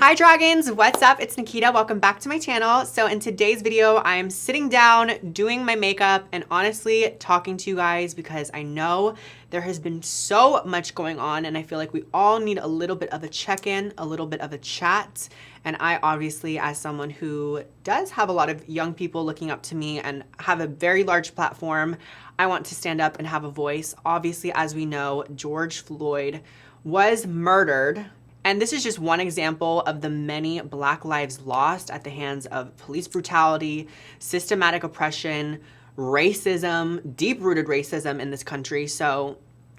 Hi dragons, what's up? It's Nikita. Welcome back to my channel. So in today's video, I'm sitting down doing my makeup and honestly talking to you guys because I know there has been so much going on and I feel like we all need a little bit of a check-in, a little bit of a chat. And I obviously, as someone who does have a lot of young people looking up to me and have a very large platform, I want to stand up and have a voice. Obviously, as we know, George Floyd was murdered. And this is just one example of the many Black lives lost at the hands of police brutality, systematic oppression, racism, deep-rooted racism in this country. So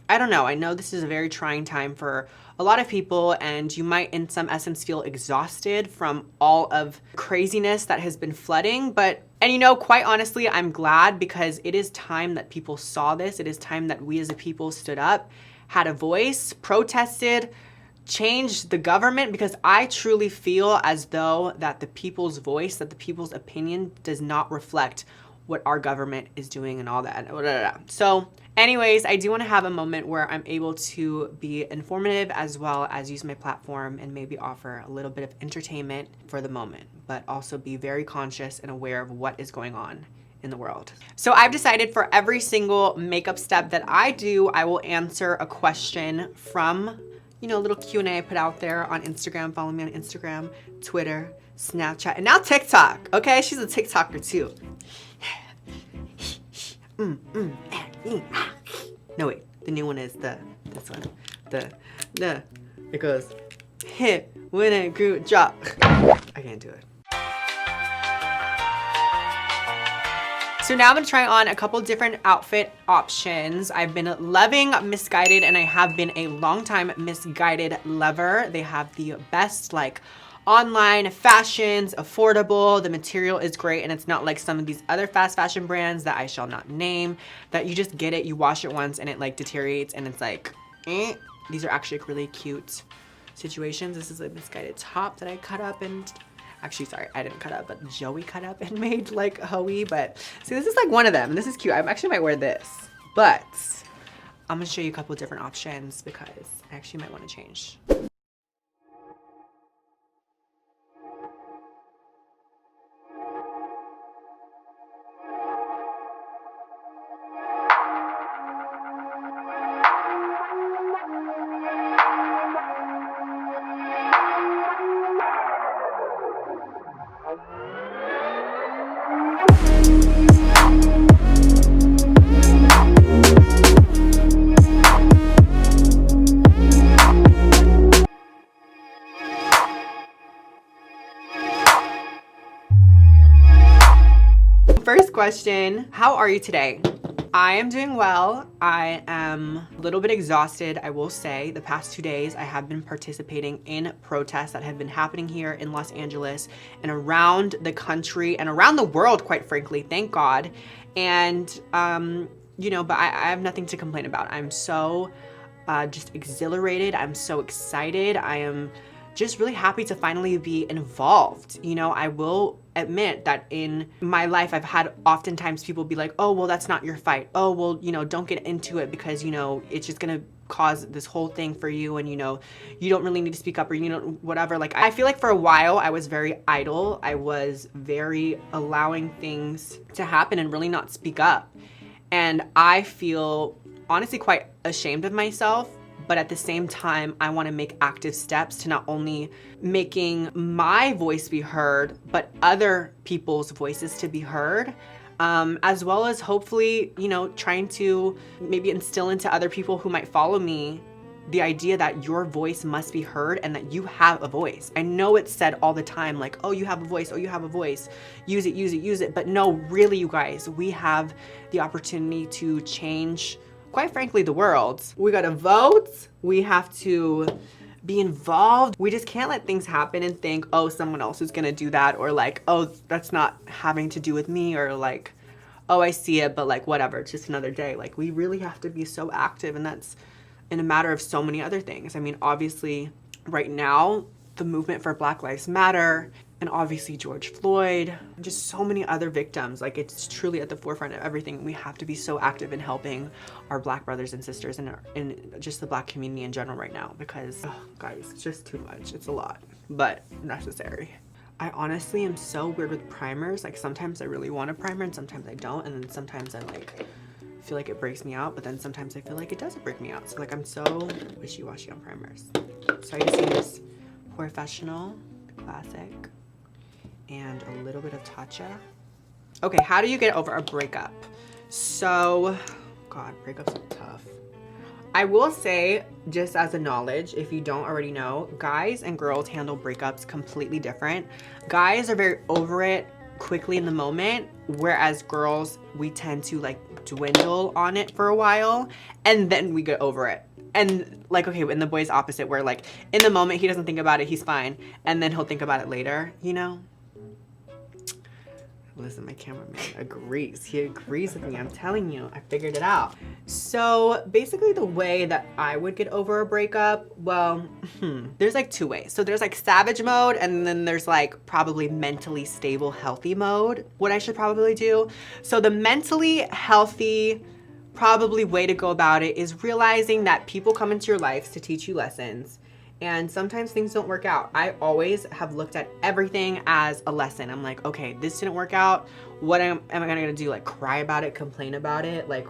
I don't know. I know this is a very trying time for a lot of people, and you might in some essence feel exhausted from all of craziness that has been flooding. And you know, quite honestly, I'm glad because it is time that people saw this. It is time that we as a people stood up, had a voice, protested, change the government, because I truly feel as though that the people's voice, that the people's opinion does not reflect what our government is doing and all that. So anyways, I do want to have a moment where I'm able to be informative as well as use my platform and maybe offer a little bit of entertainment for the moment, but also be very conscious and aware of what is going on in the world. So I've decided for every single makeup step that I do, I will answer a question from, you know, a little Q&A I put out there on Instagram. Follow me on Instagram, Twitter, Snapchat, and now TikTok. Okay, she's a TikToker too. No wait, the new one is this one. It goes hit when it grew drop. I can't do it. So now I'm gonna try on a couple different outfit options. I've been loving Missguided and I have been a long time Missguided lover. They have the best like online fashions, affordable, the material is great, and it's not like some of these other fast fashion brands that I shall not name, that you just get it, you wash it once and it like deteriorates and it's like, eh. These are actually really cute situations. This is a Missguided top that I cut up and actually, sorry, I didn't cut up, but Joey cut up and made like Hoey. But see, this is like one of them. This is cute. I actually might wear this, but I'm gonna show you a couple of different options because I actually might want to change. First question, how are you today? I am doing well. I am a little bit exhausted, I will say. The past 2 days, I have been participating in protests that have been happening here in Los Angeles and around the country and around the world, quite frankly, thank God. And, you know, but I have nothing to complain about. I'm so just exhilarated. I'm so excited. I am just really happy to finally be involved. You know, I will admit that in my life, I've had oftentimes people be like, oh, well, that's not your fight. Oh, well, you know, don't get into it because, you know, it's just gonna cause this whole thing for you and, you know, you don't really need to speak up or, you know, whatever. Like, I feel like for a while I was very idle. I was very allowing things to happen and really not speak up. And I feel honestly quite ashamed of myself. But at the same time, I want to make active steps to not only making my voice be heard, but other people's voices to be heard, as well as hopefully, you know, trying to maybe instill into other people who might follow me the idea that your voice must be heard and that you have a voice. I know it's said all the time, like, oh, you have a voice, oh, you have a voice, use it, use it, use it. But no, really, you guys, we have the opportunity to change, quite frankly, the world. We gotta vote, we have to be involved. We just can't let things happen and think, oh, someone else is gonna do that, or like, oh, that's not having to do with me, or like, oh, I see it, but like, whatever, it's just another day. Like, we really have to be so active, and that's in a matter of so many other things. I mean, obviously, right now, the movement for Black Lives Matter, and obviously George Floyd, and just so many other victims. Like, it's truly at the forefront of everything. We have to be so active in helping our Black brothers and sisters and in just the Black community in general right now, because, oh, guys, it's just too much. It's a lot. but necessary. I honestly am so weird with primers. Like sometimes I really want a primer and sometimes I don't. And then sometimes I like feel like it breaks me out, but then sometimes I feel like it doesn't break me out. So like I'm so wishy-washy on primers. So I just use Professional, classic, and a little bit of Tatcha. Okay, how do you get over a breakup? So, God, breakups are tough. I will say, just as a knowledge, if you don't already know, guys and girls handle breakups completely different. Guys are very over it quickly in the moment, whereas girls, we tend to like dwindle on it for a while and then we get over it. And like, okay, and the boy's opposite, where like in the moment he doesn't think about it, he's fine, and then he'll think about it later, you know? Listen, my cameraman agrees. He agrees with me. I'm telling you, I figured it out. So basically the way that I would get over a breakup, well, there's like two ways. So there's like savage mode, and then there's like probably mentally stable, healthy mode, what I should probably do. So the mentally healthy, probably way to go about it is realizing that people come into your life to teach you lessons. And sometimes things don't work out. I always have looked at everything as a lesson. I'm like, okay, this didn't work out. What am I gonna do? Like cry about it, complain about it? Like,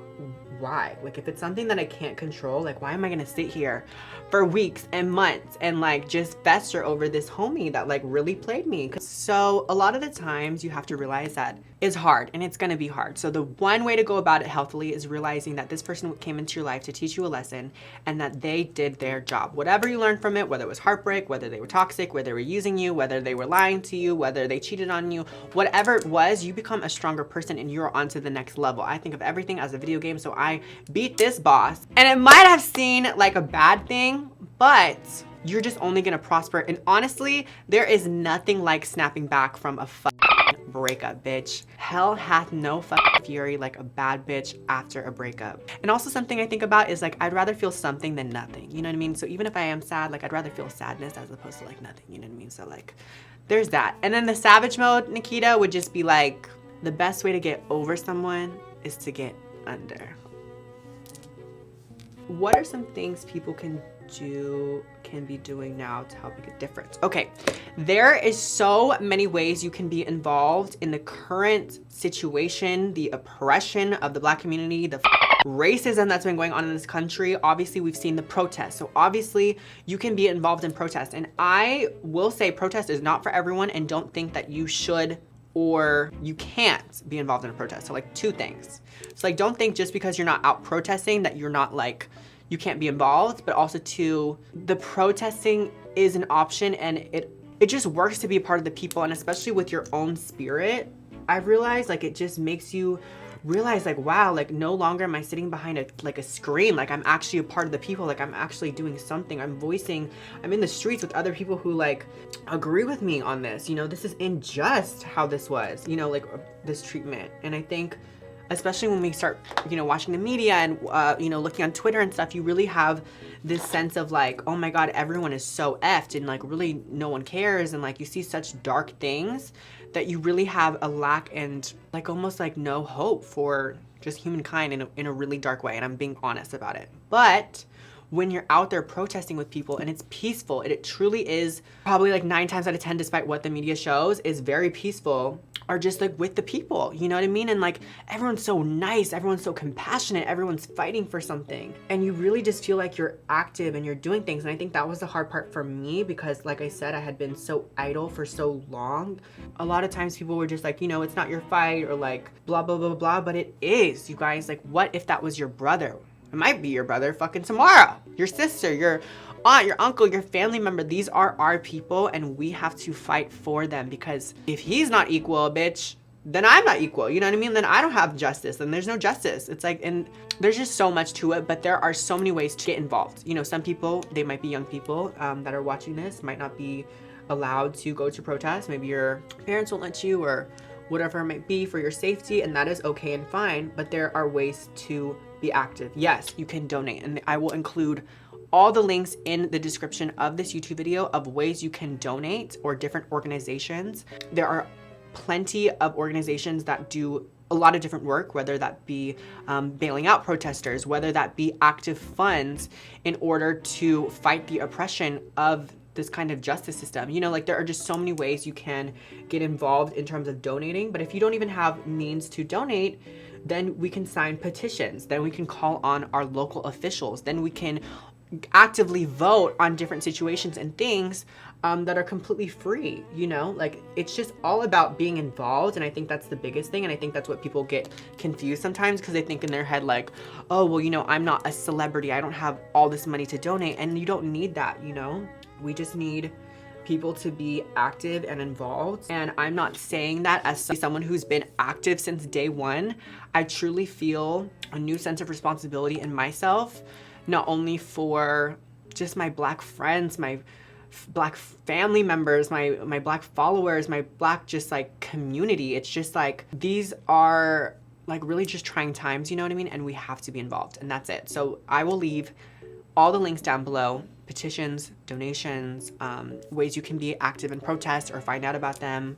why? Like if it's something that I can't control, like why am I gonna sit here for weeks and months and like just fester over this homie that like really played me? So a lot of the times you have to realize that it's hard and it's gonna be hard. So the one way to go about it healthily is realizing that this person came into your life to teach you a lesson and that they did their job. Whatever you learned from it, whether it was heartbreak, whether they were toxic, whether they were using you, whether they were lying to you, whether they cheated on you, whatever it was, you become a stronger person and you're on to the next level. I think of everything as a video game. So I beat this boss and it might have seemed like a bad thing, but you're just only gonna prosper. And honestly, there is nothing like snapping back from a breakup, bitch. Hell hath no fury like a bad bitch after a breakup. And also something I think about is like, I'd rather feel something than nothing. You know what I mean? So even if I am sad, like I'd rather feel sadness as opposed to like nothing. You know what I mean? So like, there's that. And then the savage mode, Nikita, would just be like, the best way to get over someone is to get under. What are some things people can be doing now to help make a difference? Okay, there is so many ways you can be involved in the current situation, the oppression of the Black community, the racism that's been going on in this country. Obviously, we've seen the protests. So obviously you can be involved in protest. And I will say protest is not for everyone, and don't think that you should or you can't be involved in a protest. So like two things. So like, don't think just because you're not out protesting that you're not like, you can't be involved, but also two, the protesting is an option and it just works to be a part of the people, and especially with your own spirit. I've realized like it just makes you realize like, wow, like no longer am I sitting behind a screen. Like I'm actually a part of the people. Like I'm actually doing something. I'm in the streets with other people who like agree with me on this. You know, this is unjust how this was, you know, like this treatment. And I think especially when we start, you know, watching the media and, you know, looking on Twitter and stuff, you really have this sense of like, oh my God, everyone is so effed and like really no one cares. And like you see such dark things that you really have a lack and like almost like no hope for just humankind in a really dark way. And I'm being honest about it. But when you're out there protesting with people and it's peaceful, it truly is probably like 9 times out of 10, despite what the media shows, is very peaceful, are just like with the people, you know what I mean? And like everyone's so nice, everyone's so compassionate, everyone's fighting for something. And you really just feel like you're active and you're doing things. And I think that was the hard part for me because like I said, I had been so idle for so long. A lot of times people were just like, you know, it's not your fight or like blah, blah, blah, blah, but it is, you guys. Like what if that was your brother? It might be your brother fucking tomorrow, your sister, your aunt, your uncle, your family member. These are our people and we have to fight for them, because if he's not equal, bitch, then I'm not equal. You know what I mean? Then I don't have justice, then there's no justice. It's like, and there's just so much to it, but there are so many ways to get involved. You know, some people, they might be young people that are watching this, might not be allowed to go to protests. Maybe your parents won't let you or whatever it might be for your safety, and that is okay and fine, but there are ways to be active. Yes, you can donate, and I will include all the links in the description of this YouTube video of ways you can donate or different organizations. There are plenty of organizations that do a lot of different work, whether that be bailing out protesters, whether that be active funds in order to fight the oppression of this kind of justice system. You know, like there are just so many ways you can get involved in terms of donating. But if you don't even have means to donate, then we can sign petitions. Then we can call on our local officials. Then we can actively vote on different situations and things that are completely free, you know? Like, it's just all about being involved, and I think that's the biggest thing, and I think that's what people get confused sometimes, because they think in their head like, oh, well, you know, I'm not a celebrity, I don't have all this money to donate, and you don't need that, you know? We just need people to be active and involved. And I'm not saying that as someone who's been active since day one. I truly feel a new sense of responsibility in myself, not only for just my Black friends, my Black family members, my Black followers, my Black just like community. It's just like, these are like really just trying times, you know what I mean? And we have to be involved, and that's it. So I will leave all the links down below: petitions, donations, ways you can be active in protest or find out about them.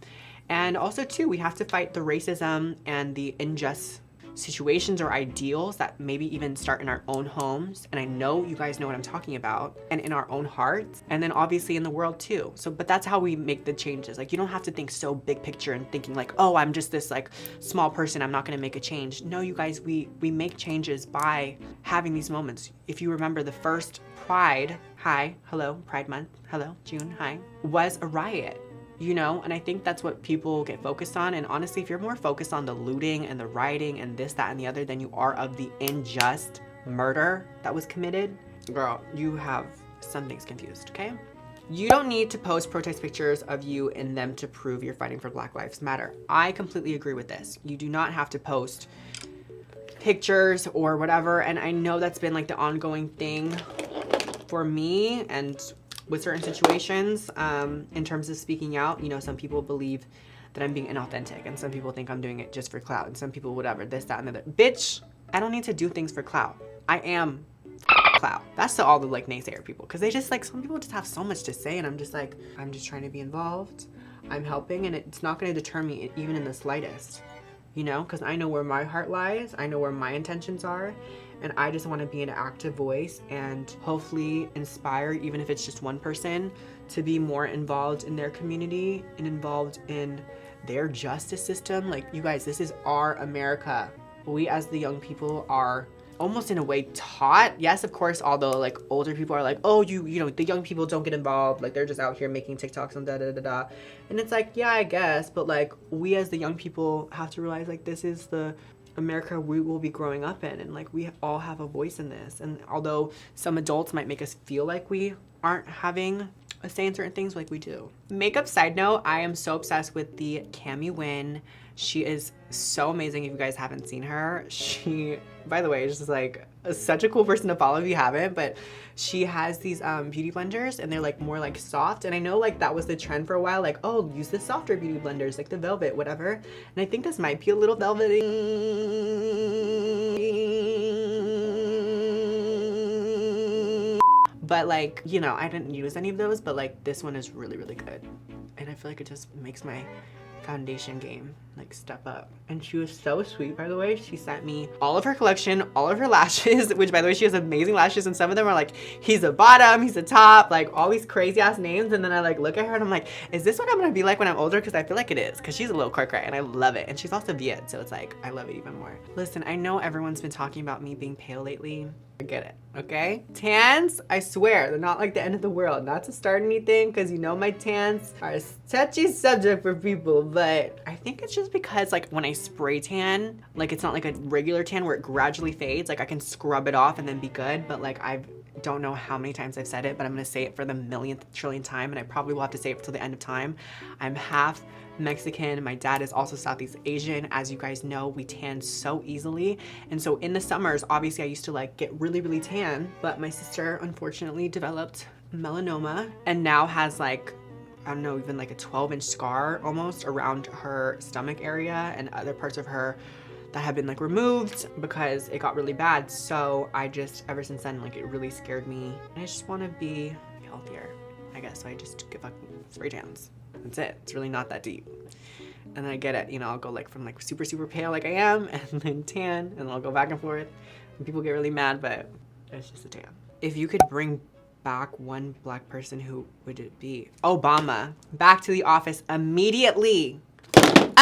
And also too, we have to fight the racism and the unjust situations or ideals that maybe even start in our own homes. And I know you guys know what I'm talking about, and in our own hearts, and then obviously in the world too. So, but that's how we make the changes. Like, you don't have to think so big picture and thinking like, oh, I'm just this like small person, I'm not gonna make a change. No, you guys, we make changes by having these moments. If you remember, the first Pride, Pride Month, June, was a riot. You know, and I think that's what people get focused on. And honestly, if you're more focused on the looting and the rioting and this, that, and the other than you are of the unjust murder that was committed, girl, you have some things confused, okay? You don't need to post protest pictures of you in them to prove you're fighting for Black Lives Matter. I completely agree with this. You do not have to post pictures or whatever. And I know that's been like the ongoing thing for me and with certain situations, in terms of speaking out. You know, some people believe that I'm being inauthentic, and some people think I'm doing it just for clout, and some people whatever, this, that, and the other. Bitch, I don't need to do things for clout. I am clout. That's to all the like naysayer people, because they just like, some people just have so much to say, and I'm just like, I'm just trying to be involved. I'm helping, and it's not going to deter me even in the slightest, you know, because I know where my heart lies. I know where my intentions are. And I just want to be an active voice and hopefully inspire, even if it's just one person, to be more involved in their community and involved in their justice system. Like, you guys, this is our America. We as the young people are almost in a way taught. Yes, of course, although like older people are like, oh, you know, the young people don't get involved. Like, they're just out here making TikToks and da da da da. And it's like, yeah, I guess. But like, we as the young people have to realize like, this is the America we will be growing up in, and like, we all have a voice in this. And although some adults might make us feel like we aren't having a say in certain things, like, we do. Makeup side note, I am so obsessed with the Cami Wynn. She is so amazing. If you guys haven't seen her, she, by the way, is just like such a cool person to follow if you haven't. But she has these beauty blenders, and they're like more like soft. And I know like that was the trend for a while, like, oh, use the softer beauty blenders, like the velvet, whatever. And I think this might be a little velvety. But like, you know, I didn't use any of those, but like this one is really, really good. And I feel like it just makes my foundation game like step up. And she was so sweet, by the way. She sent me all of her collection, all of her lashes, which by the way, she has amazing lashes, and some of them are like, he's a bottom, he's a top, like all these crazy ass names. And then I like look at her and I'm like, is this what I'm gonna be like when I'm older? Because I feel like it is, because she's a little corporate and I love it. And she's also Viet, so it's like, I love it even more. Listen, I know everyone's been talking about me being pale lately. I get it, okay? Tans, I swear, they're not like the end of the world. Not to start anything, because you know my tans are a touchy subject for people, but I think it's just because like when I spray tan, like it's not like a regular tan where it gradually fades. Like I can scrub it off and then be good, but like I don't know how many times I've said it, but I'm gonna say it for the millionth trillion time, and I probably will have to say it till the end of time. I'm half Mexican. My dad is also Southeast Asian. As you guys know, we tan so easily. And so in the summers, obviously I used to like get really, really tan, but my sister unfortunately developed melanoma and now has like, I don't know, even like a 12-inch scar almost around her stomach area and other parts of her that have been like removed because it got really bad. So I just, ever since then, like it really scared me. And I just want to be healthier, I guess. So I just get fucking spray tans. That's it. It's really not that deep. And then I get it, you know, I'll go like from like super, super pale like I am, and then tan, and then I'll go back and forth. And people get really mad, but it's just a tan. If you could bring back one black person, who would it be? Obama. Back to the office immediately.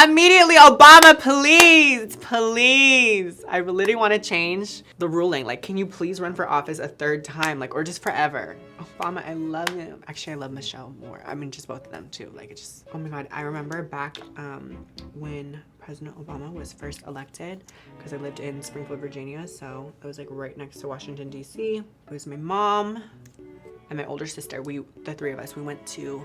Immediately, Obama, please, please. I literally want to change the ruling. Like, can you please run for office a third time? Like, or just forever. Obama, I love him. Actually, I love Michelle more. I mean, just both of them too. Like, it just, oh my God. I remember back when President Obama was first elected, because I lived in Springfield, Virginia. So it was like right next to Washington, D.C. It was my mom and my older sister. The three of us, we went to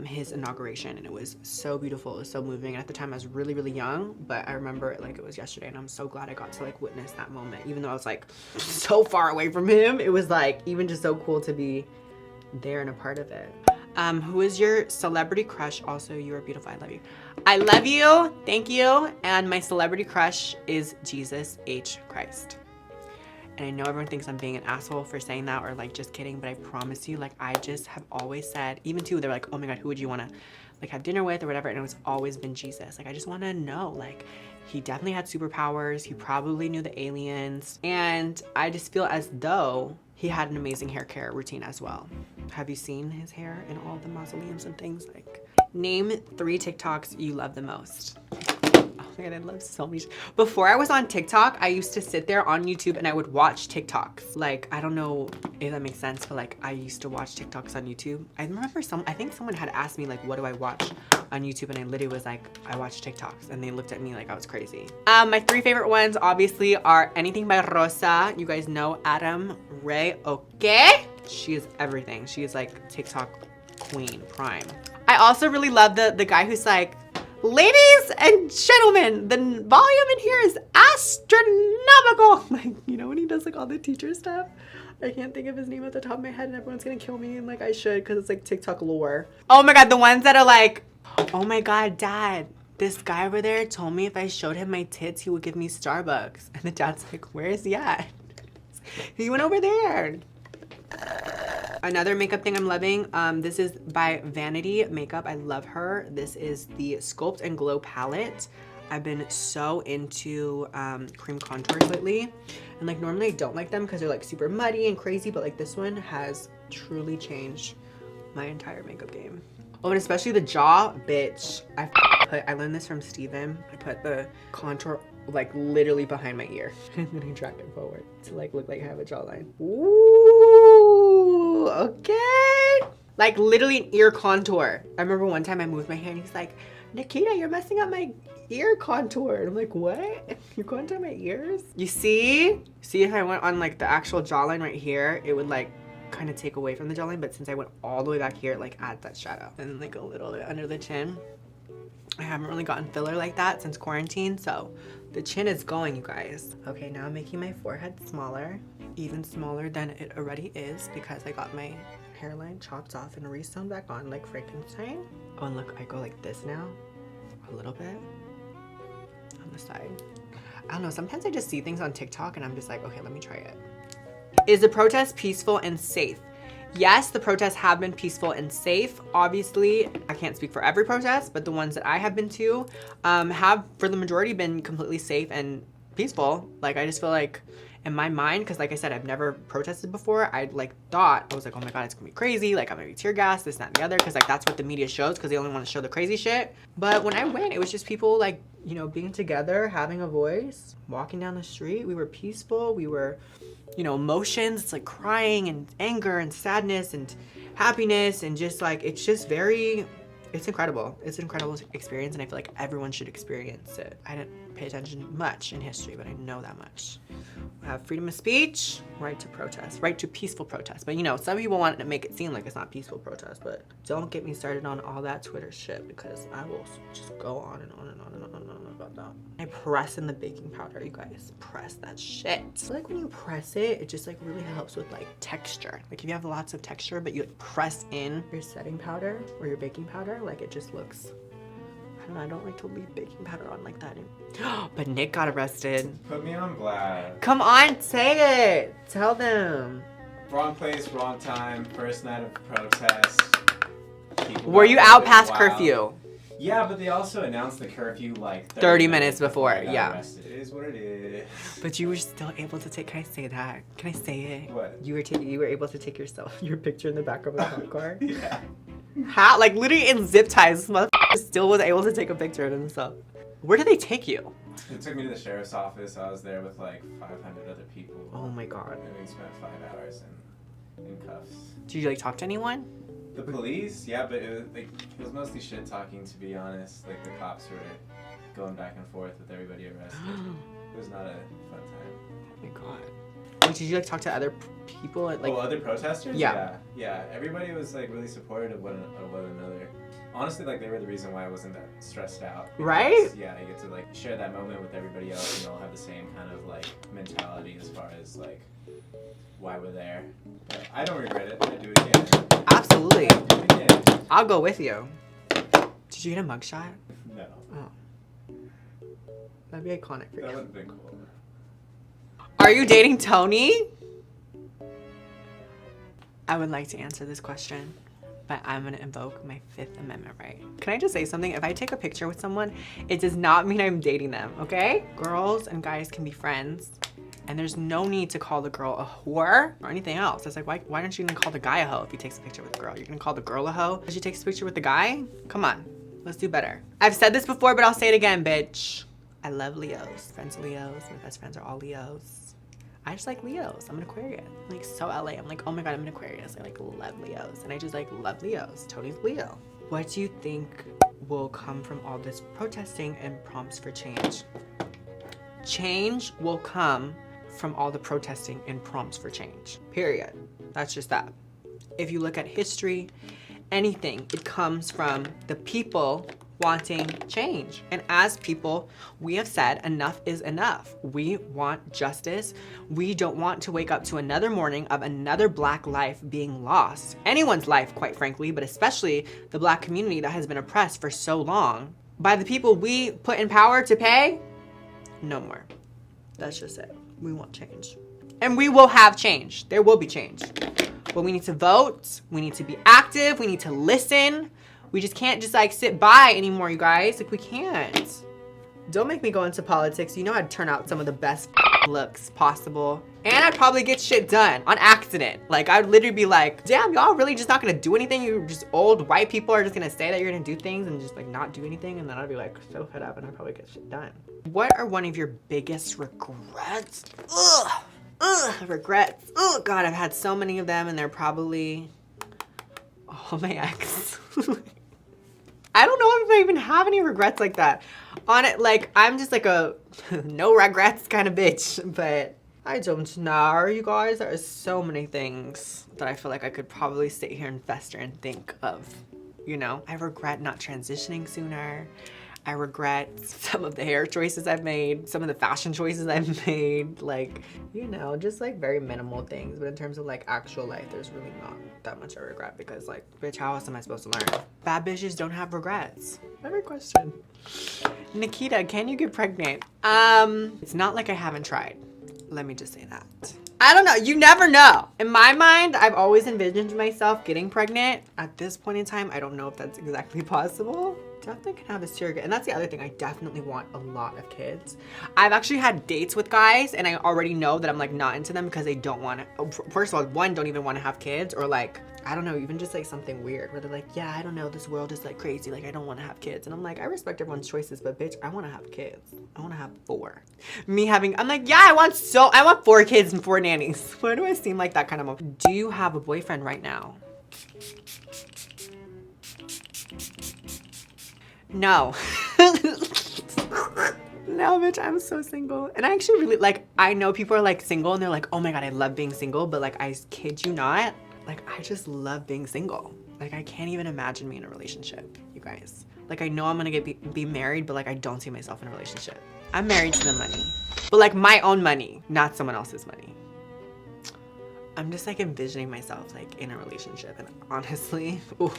his inauguration, and it was so beautiful. It was so moving. And at the time I was really, really young, but I remember it like it was yesterday, and I'm so glad I got to like witness that moment. Even though I was like so far away from him, it was like even just so cool to be there and a part of it. Who is your celebrity crush? Also, you are beautiful. I love you. I love you. Thank you. And my celebrity crush is Jesus H. Christ. And I know everyone thinks I'm being an asshole for saying that, or like just kidding, but I promise you, like, I just have always said, even too, they're like, oh my God, who would you want to like have dinner with or whatever? And it's always been Jesus. Like, I just want to know, like, he definitely had superpowers. He probably knew the aliens. And I just feel as though he had an amazing hair care routine as well. Have you seen his hair in all the mausoleums and things? Like, name 3 TikToks you love the most. Oh my God, I love so many. Before I was on TikTok, I used to sit there on YouTube and I would watch TikToks. Like, I don't know if that makes sense, but like I used to watch TikToks on YouTube. I remember I think someone had asked me like, what do I watch on YouTube? And I literally was like, I watch TikToks. And they looked at me like I was crazy. My 3 favorite ones obviously are Anything by Rosa. You guys know Adam Ray, okay? She is everything. She is like TikTok queen, prime. I also really love the guy who's like, ladies and gentlemen, the volume in here is astronomical. Like, you know when he does like all the teacher stuff? I can't think of his name at the top of my head and everyone's gonna kill me, and like I should, because it's like TikTok lore. Oh my God, the ones that are like, oh my God, Dad, this guy over there told me if I showed him my tits, he would give me Starbucks. And the dad's like, where is he at? He went over there. Another makeup thing I'm loving, this is by Vanity Makeup. I love her. This is the Sculpt and Glow palette. I've been so into cream contours lately. And like normally I don't like them because they're like super muddy and crazy, but like this one has truly changed my entire makeup game. Oh, and especially the jaw, bitch. I learned this from Steven. I put the contour like literally behind my ear and then I drag it forward to like look like I have a jawline. Ooh, okay. Like literally an ear contour. I remember one time I moved my hair and he's like, Nikita, you're messing up my ear contour. And I'm like, what? You're going to my ears? You see? See, if I went on like the actual jawline right here, it would like kind of take away from the jawline, but since I went all the way back here, it like adds that shadow. And then like a little bit under the chin. I haven't really gotten filler like that since quarantine, so the chin is going, you guys. Okay, now I'm making my forehead smaller, even smaller than it already is, because I got my hairline chopped off and re-sewn back on like Frankenstein. Oh, and look, I go like this now, a little bit on the side. I don't know, sometimes I just see things on TikTok and I'm just like, okay, let me try it. Is the protest peaceful and safe? Yes, the protests have been peaceful and safe. Obviously, I can't speak for every protest, but the ones that I have been to have, for the majority, been completely safe and peaceful. Like, I just feel like in my mind, because like I said, I've never protested before, I like thought, I was like, oh my God, it's gonna be crazy. Like, I'm gonna be tear gassed, this, that, and the other, because like that's what the media shows, because they only want to show the crazy shit. But when I went, it was just people like, you know, being together, having a voice, walking down the street. We were peaceful. We were, you know, emotions. It's like crying and anger and sadness and happiness, and just like, it's just very, it's incredible. It's an incredible experience, and I feel like everyone should experience it. I didn't pay attention much in history, but I know that much. We have freedom of speech, right to protest, right to peaceful protest. But you know, some people want to make it seem like it's not peaceful protest, but don't get me started on all that Twitter shit, because I will just go on and on and on and on and on about that. I press in the baking powder, you guys. Press that shit. I feel like when you press it, it just like really helps with like texture. Like if you have lots of texture, but you like press in your setting powder or your baking powder, like it just looks, I don't know, I don't like to leave baking powder on like that. But Nick got arrested. Put me on blast. Come on, say it. Tell them. Wrong place, wrong time, first night of protest. Were you out past curfew? Yeah, but they also announced the curfew like 30 minutes before, I got yeah. arrested. It is what it is. But you were still able to take, can I say that? Can I say it? What? You were able to take your picture in the back of a cop car? Yeah. How? Like literally in zip ties, this motherfucker still was able to take a picture of himself. Where did they take you? It took me to the sheriff's office. I was there with like 500 other people. Oh my god. And we spent 5 hours in cuffs. Did you like talk to anyone? The police? Yeah, but it was mostly shit talking, to be honest. Like the cops were going back and forth with everybody arrested. It was not a fun time. Oh my god. Wait, did you like talk to other people? Like, other protesters? Yeah. Yeah. Everybody was like really supportive of one another. Honestly, like they were the reason why I wasn't that stressed out. Because, right? Yeah, I get to like share that moment with everybody else, and they all have the same kind of like mentality as far as like why we're there. But I don't regret it. I'd do it again. Absolutely. I'd do it again. I'll go with you. Did you get a mugshot? No. Oh. That'd be iconic for That you. would have been cool. Are you dating Tony? I would like to answer this question, but I'm gonna invoke my 5th Amendment right. Can I just say something? If I take a picture with someone, it does not mean I'm dating them, okay? Girls and guys can be friends, and there's no need to call the girl a whore or anything else. It's like, why don't you even call the guy a hoe if he takes a picture with the girl? You're gonna call the girl a hoe because she takes a picture with the guy? Come on, let's do better. I've said this before, but I'll say it again, bitch. I love Leos. Friends of Leos. My best friends are all Leos. I just like Leos. I'm an Aquarius. I'm like so LA. I'm like, oh my god, I'm an Aquarius. I like love Leos. And I just like love Leos. Tony's Leo. What do you think will come from all this protesting and prompts for change? Change will come from all the protesting and prompts for change. Period. That's just that. If you look at history, anything, it comes from the people wanting change. And as people, we have said enough is enough. We want justice. We don't want to wake up to another morning of another Black life being lost. Anyone's life, quite frankly, but especially the Black community that has been oppressed for so long by the people we put in power to pay. No more. That's just it. We want change. And we will have change. There will be change. But we need to vote. We need to be active. We need to listen. We just can't just like sit by anymore, you guys. Like we can't. Don't make me go into politics. You know I'd turn out some of the best looks possible. And I'd probably get shit done on accident. Like I'd literally be like, damn, y'all really just not gonna do anything? You just old white people are just gonna say that you're gonna do things and just like not do anything? And then I'd be like so fed up and I'd probably get shit done. What are one of your biggest regrets? Regrets. Oh God, I've had so many of them and they're probably, oh, my ex. I don't know if I even have any regrets like that. On it, like, I'm just like a no regrets kind of bitch, but I don't know, you guys. There are so many things that I feel like I could probably sit here and fester and think of, you know? I regret not transitioning sooner. I regret some of the hair choices I've made, some of the fashion choices I've made, like, you know, just like very minimal things. But in terms of like actual life, there's really not that much I regret because like, bitch, how else am I supposed to learn? Bad bitches don't have regrets. Every question. Nikita, can you get pregnant? It's not like I haven't tried. Let me just say that. I don't know, you never know. In my mind, I've always envisioned myself getting pregnant. At this point in time, I don't know if that's exactly possible. Definitely can have a surrogate. And that's the other thing, I definitely want a lot of kids. I've actually had dates with guys and I already know that I'm like not into them because they don't want to, first of all, one, don't even want to have kids, or like, I don't know, even just like something weird where they're like, yeah, I don't know, this world is like crazy, like I don't want to have kids. And I'm like, I respect everyone's choices, but bitch, I want to have kids. I want to have 4. Me having, I'm like, yeah, I want 4 kids and 4 nannies. Why do I seem like that kind of mom? Do you have a boyfriend right now? No. No, bitch, I'm so single. And I actually really, like, I know people are like single and they're like, oh my God, I love being single. But like, I kid you not, like, I just love being single. Like, I can't even imagine me in a relationship, you guys. Like, I know I'm gonna be married, but like, I don't see myself in a relationship. I'm married to the money, but like my own money, not someone else's money. I'm just like envisioning myself like in a relationship, and honestly, ooh,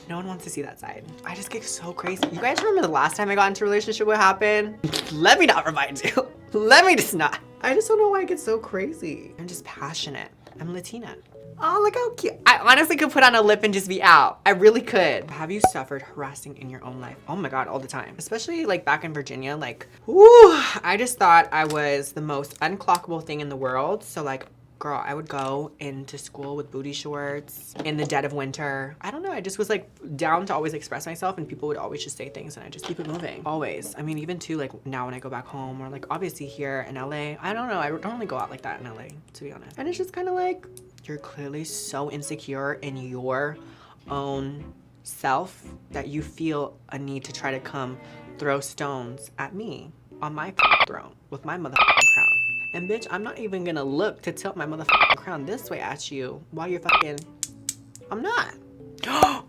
no one wants to see that side. I just get so crazy. You guys remember the last time I got into a relationship, what happened? Let me not remind you. Let me just not. I just don't know why I get so crazy. I'm just passionate. I'm Latina. Oh, look how cute. I honestly could put on a lip and just be out. I really could. Have you suffered harassing in your own life? Oh my God, all the time. Especially like back in Virginia, like, whoo, I just thought I was the most unclockable thing in the world. So like, girl, I would go into school with booty shorts in the dead of winter. I don't know, I just was like down to always express myself, and people would always just say things and I just keep it moving, always. I mean, even too, like now when I go back home, or like obviously here in LA, I don't know, I don't really go out like that in LA, to be honest. And it's just kind of like, you're clearly so insecure in your own self that you feel a need to try to come throw stones at me on my throne with my motherfucking crown. And bitch, I'm not even gonna look to tilt my motherfucking crown this way at you while you're fucking, I'm not.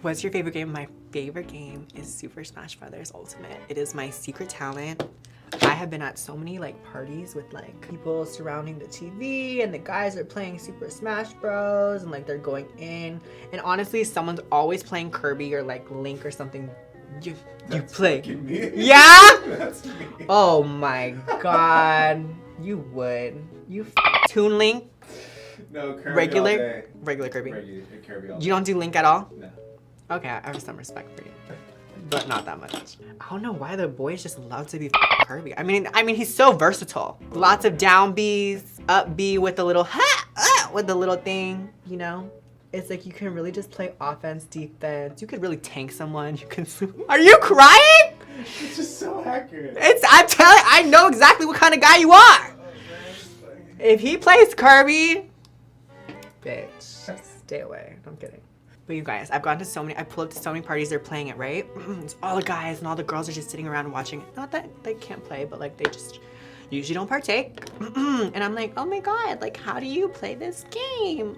What's your favorite game? My favorite game is Super Smash Brothers Ultimate. It is my secret talent. I have been at so many like parties with like people surrounding the TV, and the guys are playing Super Smash Bros. And like they're going in. And honestly, someone's always playing Kirby or like Link or something. You play. Me. Yeah? That's me. Oh my God. You would. You Toon Link? No, Kirby Regular? all day. Regular Kirby. Regular Kirby all day. You don't do Link at all? No. Okay, I have some respect for you. But not that much. I don't know why the boys just love to be Kirby. I mean, he's so versatile. Lots of down Bs, up B with the little with the little thing, you know? It's like you can really just play offense, defense. You could really tank someone. You can. Are you crying? It's just so accurate. I'm telling. I know exactly what kind of guy you are. If he plays Kirby, bitch, stay away. I'm kidding. But you guys, I've gone to so many, I pull up to so many parties, they're playing it, right? It's all the guys and all the girls are just sitting around watching it. Not that they can't play, but like they just usually don't partake. And I'm like, oh my God, like how do you play this game?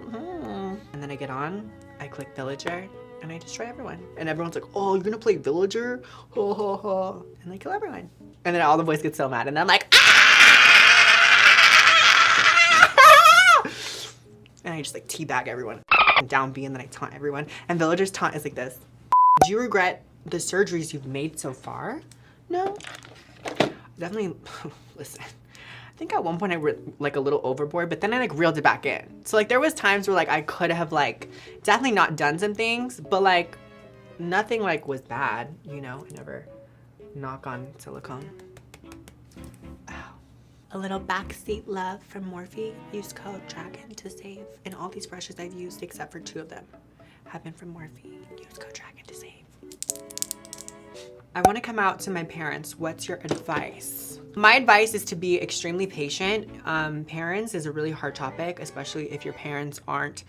And then I get on, I click Villager, and I destroy everyone. And everyone's like, oh, you're gonna play Villager? Ho, ho, ho. And I kill everyone. And then all the boys get so mad, and I'm like, ah! And I just like teabag everyone. Down B, and then I taunt everyone. And Villager's taunt is like this. Do you regret the surgeries you've made so far? No. Definitely, listen. I think at one point I went like a little overboard, but then I like reeled it back in. So like there was times where like I could have like definitely not done some things, but like nothing like was bad, you know? I never knock on silicone. A little backseat love from Morphe. Use code DRAGON to save. And all these brushes I've used, except for 2 of them, have been from Morphe. Use code DRAGON to save. I want to come out to my parents. What's your advice? My advice is to be extremely patient. Parents is a really hard topic, especially if your parents aren't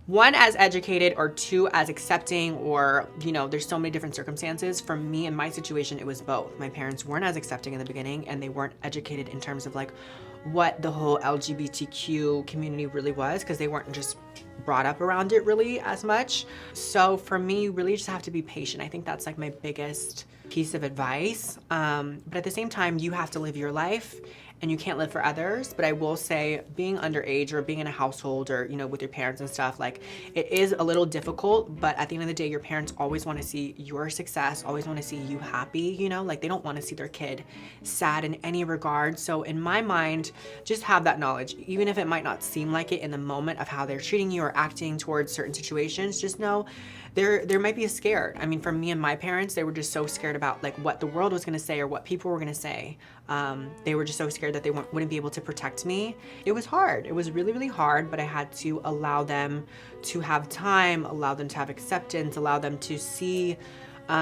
1, as educated, or 2, as accepting, or, you know, there's so many different circumstances. For me, in my situation, it was both. My parents weren't as accepting in the beginning, and they weren't educated in terms of like what the whole LGBTQ community really was, because they weren't just brought up around it really as much. So for me, you really just have to be patient. I think that's like my biggest piece of advice. But at the same time, you have to live your life, and you can't live for others. But I will say, being underage or being in a household, or, you know, with your parents and stuff, like it is a little difficult, but at the end of the day, your parents always want to see your success, always want to see you happy, you know, like they don't want to see their kid sad in any regard. So in my mind, just have that knowledge, even if it might not seem like it in the moment of how they're treating you or acting towards certain situations. Just know there might be a scared. I mean, for me and my parents, they were just so scared about like what the world was going to say or what people were going to say. They were just so scared that they wouldn't be able to protect me. It was hard. It was really, really hard, but I had to allow them to have time, allow them to have acceptance, allow them to see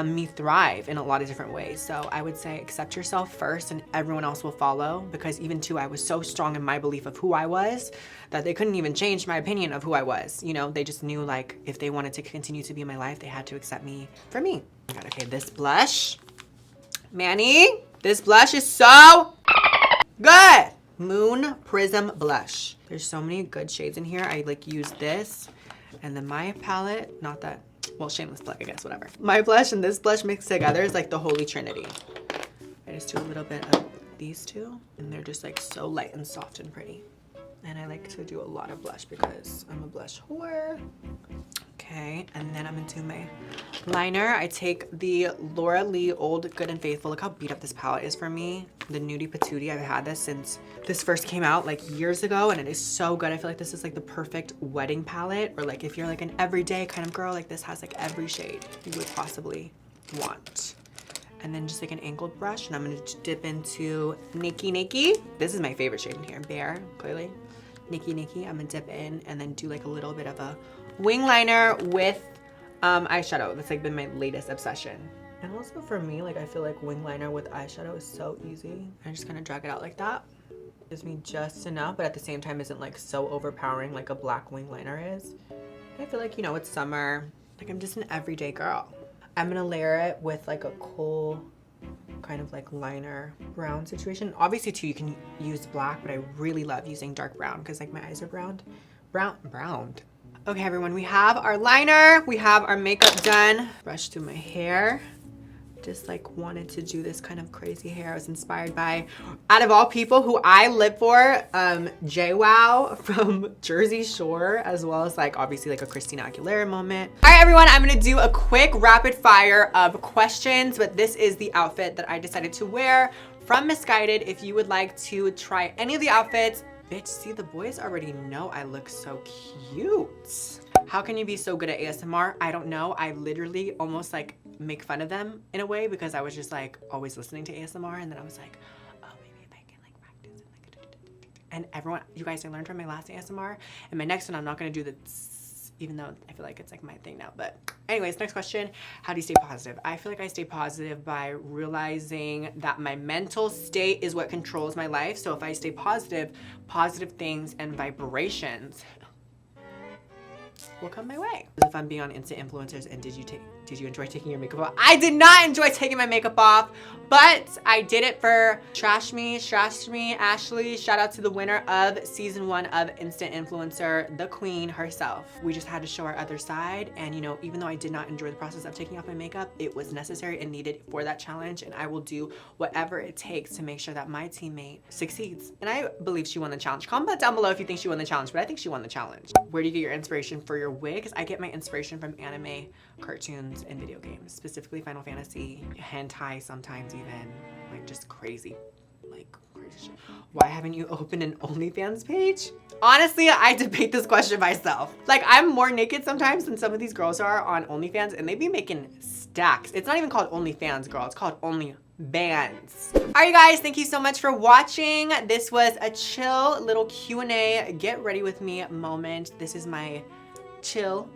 me thrive in a lot of different ways. So I would say accept yourself first, and everyone else will follow, because even too, I was so strong in my belief of who I was that they couldn't even change my opinion of who I was. You know, they just knew like if they wanted to continue to be in my life, they had to accept me for me. Okay, this blush, Manny, this blush is so good. Moon Prism blush. There's so many good shades in here. I like use this, and then my palette, not that, well, shameless plug, I guess, whatever. My blush and this blush mixed together is like the holy trinity. I just do a little bit of these two, and they're just like so light and soft and pretty. And I like to do a lot of blush because I'm a blush whore. Okay, and then I'm gonna do my liner. I take the Laura Lee Old Good and Faithful. Look how beat up this palette is for me. The Nudie Patootie. I've had this since this first came out like years ago, and it is so good. I feel like this is like the perfect wedding palette, or like if you're like an everyday kind of girl, like this has like every shade you would possibly want. And then just like an angled brush, and I'm gonna dip into Nikki. This is my favorite shade in here, Bear, clearly. Nikki. I'm gonna dip in and then do like a little bit of a wing liner with eyeshadow. That's like been my latest obsession. And also for me, like I feel like wing liner with eyeshadow is so easy. I'm just gonna drag it out like that. Gives me just enough, but at the same time isn't like so overpowering like a black wing liner is. I feel like, you know, it's summer. Like I'm just an everyday girl. I'm gonna layer it with like a cool kind of like liner brown situation. Obviously too, you can use black, but I really love using dark brown because like my eyes are browned. Browned. Okay, everyone, we have our liner, we have our makeup done. Brush through my hair. Just like wanted to do this kind of crazy hair. I was inspired by, out of all people, who I live for, JWoww from Jersey Shore, as well as like obviously like a Christina Aguilera moment. All right, everyone, I'm gonna do a quick rapid fire of questions, but this is the outfit that I decided to wear from Missguided. If you would like to try any of the outfits, bitch, see, the boys already know I look so cute. How can you be so good at ASMR? I don't know. I literally almost like make fun of them in a way because I was just like always listening to ASMR, and then I was like, oh, maybe if I can like practice and like, and everyone, you guys, I learned from my last ASMR, and my next one I'm not gonna do the even though I feel like it's like my thing now. But anyways, next question, how do you stay positive? I feel like I stay positive by realizing that my mental state is what controls my life. So if I stay positive, positive things and vibrations will come my way. If I'm being on Insta influencers, and did you enjoy taking your makeup off? I did not enjoy taking my makeup off, but I did it for Trash Me, Ashley. Shout out to the winner of season 1 of Instant Influencer, the queen herself. We just had to show our other side, and you know, even though I did not enjoy the process of taking off my makeup, it was necessary and needed for that challenge, and I will do whatever it takes to make sure that my teammate succeeds. And I believe she won the challenge. Comment down below if you think she won the challenge, but I think she won the challenge. Where do you get your inspiration for your wigs? I get my inspiration from anime, cartoons, and video games, specifically Final Fantasy, hentai sometimes even, like just crazy, like crazy shit. Why haven't you opened an OnlyFans page? Honestly, I debate this question myself. Like I'm more naked sometimes than some of these girls are on OnlyFans, and they be making stacks. It's not even called OnlyFans, girl. It's called OnlyBands. All right, you guys, thank you so much for watching. This was a chill little Q&A, get ready with me moment. This is my chill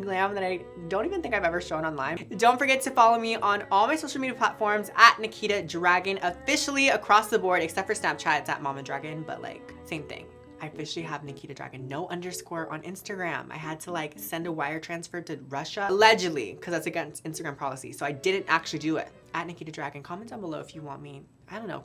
glam that I don't even think I've ever shown online. Don't forget to follow me on all my social media platforms at NikitaDragun, officially across the board, except for Snapchat, it's at MamaDragun, but like same thing. I officially have Nikita Dragun, no underscore on Instagram. I had to like send a wire transfer to Russia, allegedly, because that's against Instagram policy. So I didn't actually do it. At Nikita Dragun, comment down below if you want me. I don't know.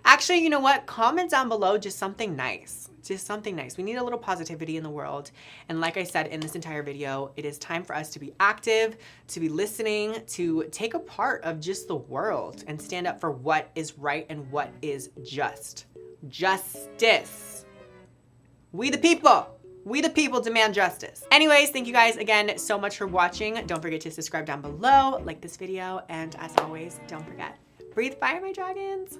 Actually, you know what? Comment down below just something nice. Just something nice. We need a little positivity in the world. And like I said in this entire video, it is time for us to be active, to be listening, to take a part of just the world and stand up for what is right and what is just. Justice. We the people demand justice. Anyways, thank you guys again so much for watching. Don't forget to subscribe down below, like this video, and as always, don't forget, breathe fire, my dragons.